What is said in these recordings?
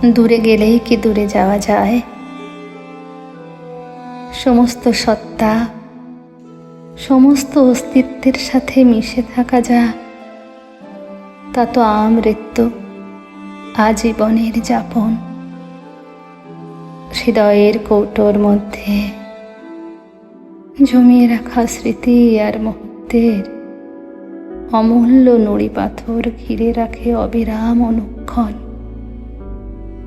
দূরে গেলেই কি দূরে যাওয়া যায়? সমস্ত সত্তা, সমস্ত অস্তিত্বের সাথে মিশে থাকা যা, তা তো আমৃত্যু আজীবনের যাপন। হৃদয়ের কৌটোর মধ্যে জমিয়ে রাখা স্মৃতি আর মুহূর্তের অমূল্য নুড়ি পাথর ঘিরে রাখে অবিরাম অনুক্ষণ।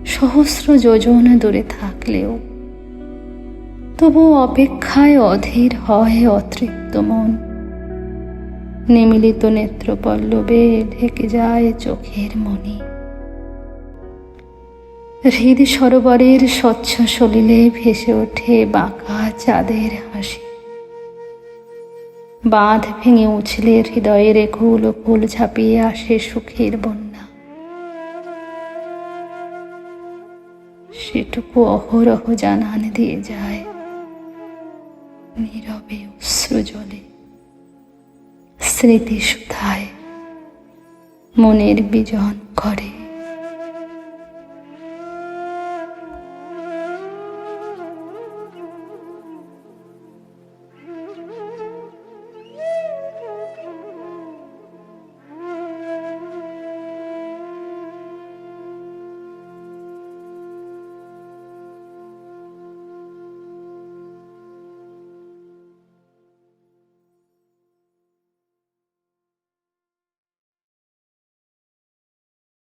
সহস্র যোজন দূরে থাকলেও তবু অপেক্ষায় অধীর হয় অতৃপ্ত মন। নিমিলিত নেত্রপল্লবে ঢেকে যায় চোখের মনি। হৃদ সরোবরের স্বচ্ছ সলিলে ভেসে ওঠে বাঁকা চাঁদের হাসি। বাঁধ ভেঙে উছলে হৃদয়ের একুল কুল ঝাঁপিয়ে আসে সুখের বন্যা। সেটুকু অহরহ জানান দিয়ে যায় নীরবে অশ্রু জলে, স্মৃতি সুধায় মনের বিজন করে।